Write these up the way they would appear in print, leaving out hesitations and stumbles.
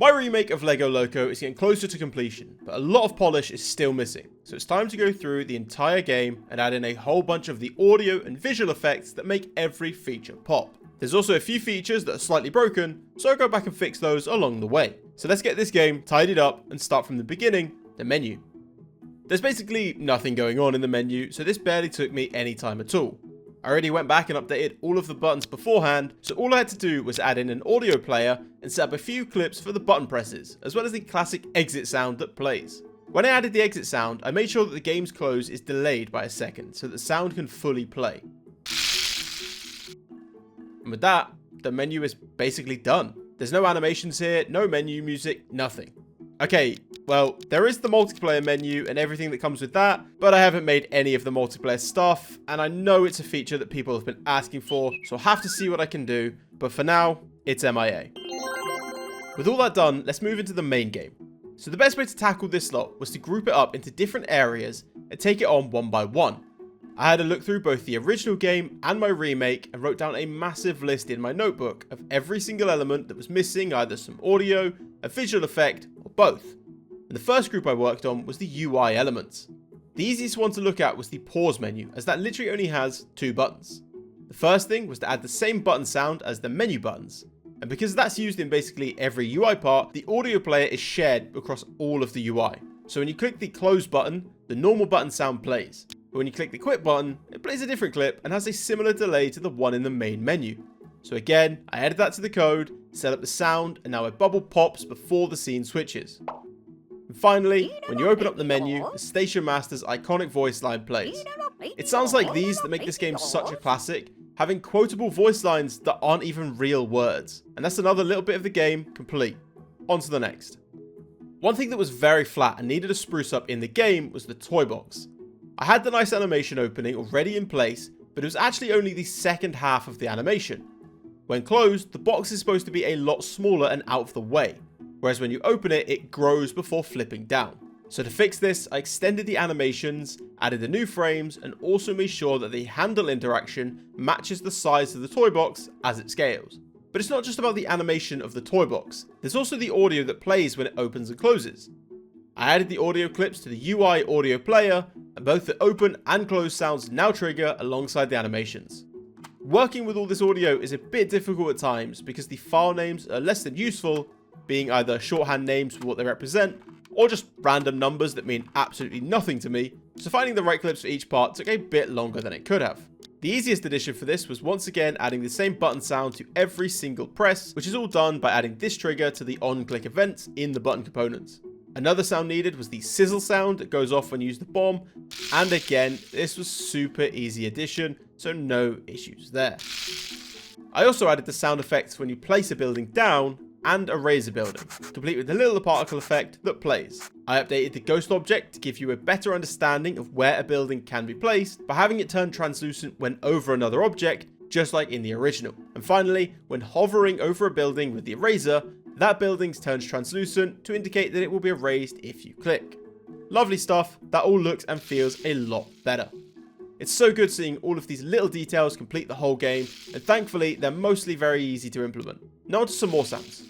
My remake of LEGO Loco is getting closer to completion, but a lot of polish is still missing, so it's time to go through the entire game and add in a whole bunch of the audio and visual effects that make every feature pop. There's also a few features that are slightly broken, so I'll go back and fix those along the way. So let's get this game tidied up and start from the beginning, the menu. There's basically nothing going on in the menu, so this barely took me any time at all. I already went back and updated all of the buttons beforehand, so all I had to do was add in an audio player and set up a few clips for the button presses, as well as the classic exit sound that plays. When I added the exit sound, I made sure that the game's close is delayed by a second, so that the sound can fully play. And with that, the menu is basically done. There's no animations here, no menu music, nothing. Okay, well, there is the multiplayer menu and everything that comes with that, but I haven't made any of the multiplayer stuff, and I know it's a feature that people have been asking for, so I'll have to see what I can do, but for now, it's MIA. With all that done, let's move into the main game. So the best way to tackle this lot was to group it up into different areas and take it on one by one. I had a look through both the original game and my remake and wrote down a massive list in my notebook of every single element that was missing either some audio, a visual effect, or both. And the first group I worked on was the UI elements. The easiest one to look at was the pause menu, as that literally only has two buttons. The first thing was to add the same button sound as the menu buttons, and because that's used in basically every UI part, the audio player is shared across all of the UI. So when you click the close button, the normal button sound plays. But when you click the quit button, it plays a different clip and has a similar delay to the one in the main menu. So again, I added that to the code, set up the sound, and now a bubble pops before the scene switches. And finally, when you open up the menu, the Station Master's iconic voice line plays. It sounds like these that make this game such a classic, having quotable voice lines that aren't even real words. And that's another little bit of the game complete. On to the next. One thing that was very flat and needed a spruce up in the game was the Toybox. I had the nice animation opening already in place, but it was actually only the second half of the animation. When closed, the box is supposed to be a lot smaller and out of the way, whereas when you open it, it grows before flipping down. So to fix this, I extended the animations, added the new frames, and also made sure that the handle interaction matches the size of the toy box as it scales. But it's not just about the animation of the toy box, there's also the audio that plays when it opens and closes. I added the audio clips to the UI audio player, and both the open and close sounds now trigger alongside the animations. Working with all this audio is a bit difficult at times because the file names are less than useful, being either shorthand names for what they represent, or just random numbers that mean absolutely nothing to me, so finding the right clips for each part took a bit longer than it could have. The easiest addition for this was once again adding the same button sound to every single press, which is all done by adding this trigger to the on-click events in the button components. Another sound needed was the sizzle sound that goes off when you use the bomb, and again, this was super easy addition, so no issues there. I also added the sound effects when you place a building down and erase a building, complete with the little particle effect that plays. I updated the ghost object to give you a better understanding of where a building can be placed by having it turn translucent when over another object, just like in the original. And finally, when hovering over a building with the eraser, that building turns translucent to indicate that it will be erased if you click. Lovely stuff, that all looks and feels a lot better. It's so good seeing all of these little details complete the whole game, and thankfully they're mostly very easy to implement. Now onto some more sounds.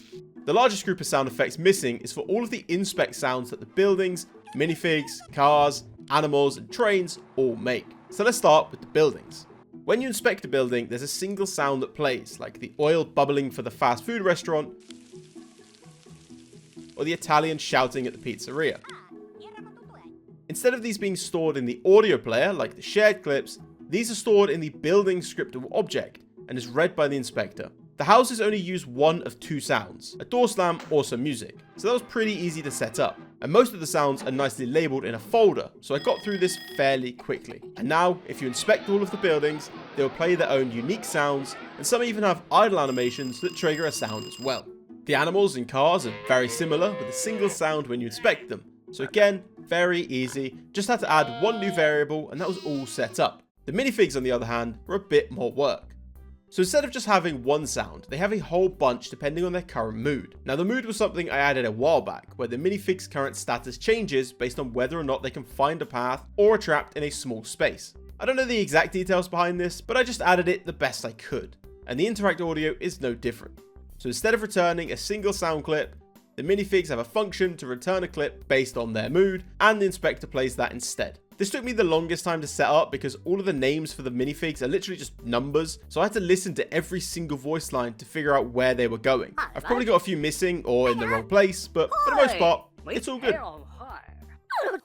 The largest group of sound effects missing is for all of the inspect sounds that the buildings, minifigs, cars, animals and trains all make. So let's start with the buildings. When you inspect a building, there's a single sound that plays, like the oil bubbling for the fast food restaurant, or the Italian shouting at the pizzeria. Instead of these being stored in the audio player, like the shared clips, these are stored in the building scriptable object, and is read by the inspector. The houses only use one of two sounds, a door slam or some music, so that was pretty easy to set up. And most of the sounds are nicely labeled in a folder, so I got through this fairly quickly. And now, if you inspect all of the buildings, they will play their own unique sounds, and some even have idle animations that trigger a sound as well. The animals and cars are very similar, with a single sound when you inspect them. So again, very easy, just had to add one new variable and that was all set up. The minifigs on the other hand were a bit more work. So instead of just having one sound, they have a whole bunch depending on their current mood. Now the mood was something I added a while back, where the minifig's current status changes based on whether or not they can find a path or are trapped in a small space. I don't know the exact details behind this, but I just added it the best I could. And the interact audio is no different. So instead of returning a single sound clip, the minifigs have a function to return a clip based on their mood, and the inspector plays that instead. This took me the longest time to set up because all of the names for the minifigs are literally just numbers, so I had to listen to every single voice line to figure out where they were going. I've probably got a few missing or in the wrong place, but for the most part, it's all good.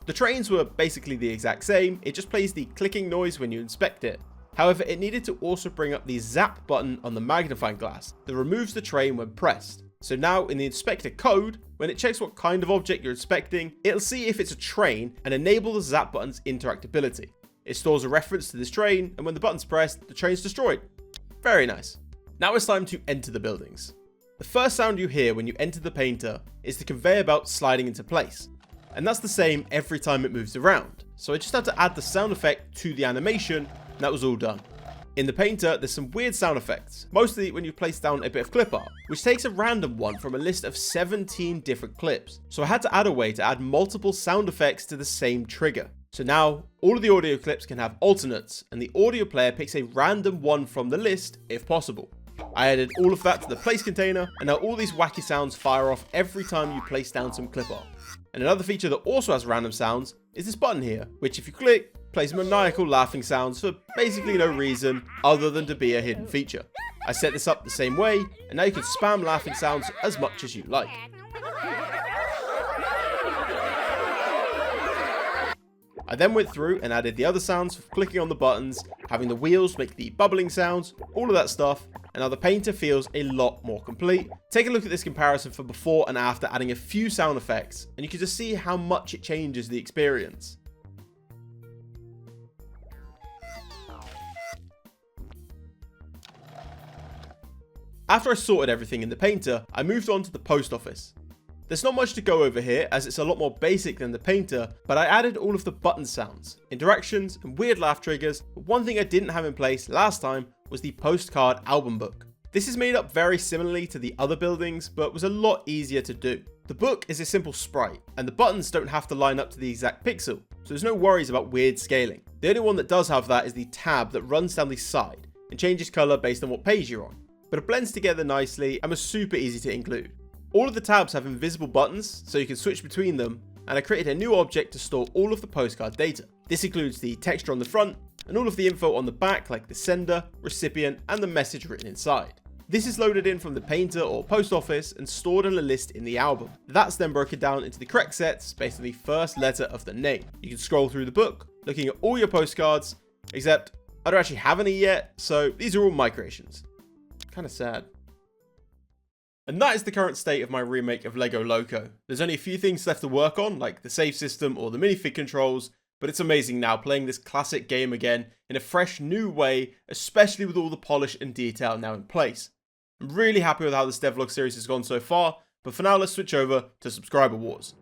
The trains were basically the exact same, it just plays the clicking noise when you inspect it. However, it needed to also bring up the zap button on the magnifying glass that removes the train when pressed. So now in the inspector code, when it checks what kind of object you're inspecting, it'll see if it's a train and enable the zap button's interactability. It stores a reference to this train, and when the button's pressed, the train's destroyed. Very nice. Now it's time to enter the buildings. The first sound you hear when you enter the painter is the conveyor belt sliding into place. And that's the same every time it moves around. So I just had to add the sound effect to the animation, and that was all done. In the painter, there's some weird sound effects, mostly when you place down a bit of clip art, which takes a random one from a list of 17 different clips. So I had to add a way to add multiple sound effects to the same trigger. So now, all of the audio clips can have alternates, and the audio player picks a random one from the list, if possible. I added all of that to the place container, and now all these wacky sounds fire off every time you place down some clip art. And another feature that also has random sounds is this button here, which if you click, plays maniacal laughing sounds for basically no reason other than to be a hidden feature. I set this up the same way, and now you can spam laughing sounds as much as you like. I then went through and added the other sounds for clicking on the buttons, having the wheels make the bubbling sounds, all of that stuff, and now the painter feels a lot more complete. Take a look at this comparison for before and after adding a few sound effects, and you can just see how much it changes the experience. After I sorted everything in the painter, I moved on to the post office. There's not much to go over here as it's a lot more basic than the painter, but I added all of the button sounds, interactions, and weird laugh triggers, but one thing I didn't have in place last time was the postcard album book. This is made up very similarly to the other buildings, but was a lot easier to do. The book is a simple sprite, and the buttons don't have to line up to the exact pixel, so there's no worries about weird scaling. The only one that does have that is the tab that runs down the side, and changes colour based on what page you're on. But it blends together nicely and was super easy to include. All of the tabs have invisible buttons, so you can switch between them, and I created a new object to store all of the postcard data. This includes the texture on the front, and all of the info on the back like the sender, recipient, and the message written inside. This is loaded in from the painter or post office and stored in a list in the album. That's then broken down into the correct sets based on the first letter of the name. You can scroll through the book, looking at all your postcards, except I don't actually have any yet, so these are all my creations. Kind of sad. And that is the current state of my remake of LEGO Loco. There's only a few things left to work on, like the save system or the minifig controls, but it's amazing now playing this classic game again in a fresh new way, especially with all the polish and detail now in place. I'm really happy with how this Devlog series has gone so far, but for now let's switch over to subscriber wars.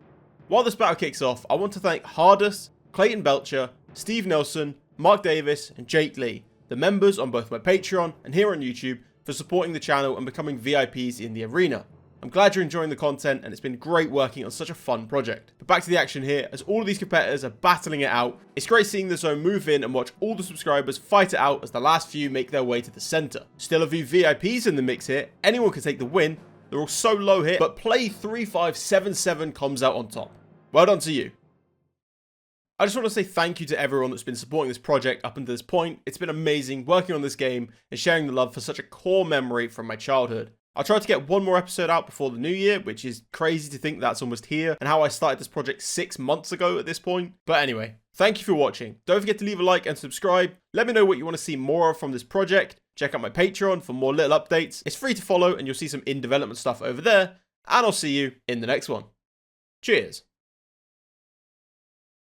While this battle kicks off, I want to thank Hardus, Clayton Belcher, Steve Nelson, Mark Davis, and Jake Lee, the members on both my Patreon and here on YouTube, for supporting the channel and becoming VIPs in the arena. I'm glad you're enjoying the content and it's been great working on such a fun project. But back to the action here, as all of these competitors are battling it out, it's great seeing the zone move in and watch all the subscribers fight it out as the last few make their way to the center. Still a few VIPs in the mix here, anyone can take the win, they're all so low here, but play 3577 comes out on top. Well done to you. I just want to say thank you to everyone that's been supporting this project up until this point. It's been amazing working on this game and sharing the love for such a core memory from my childhood. I'll try to get one more episode out before the new year, which is crazy to think that's almost here, and how I started this project 6 months ago at this point. But anyway, thank you for watching. Don't forget to leave a like and subscribe. Let me know what you want to see more of from this project. Check out my Patreon for more little updates. It's free to follow and you'll see some in-development stuff over there. And I'll see you in the next one. Cheers.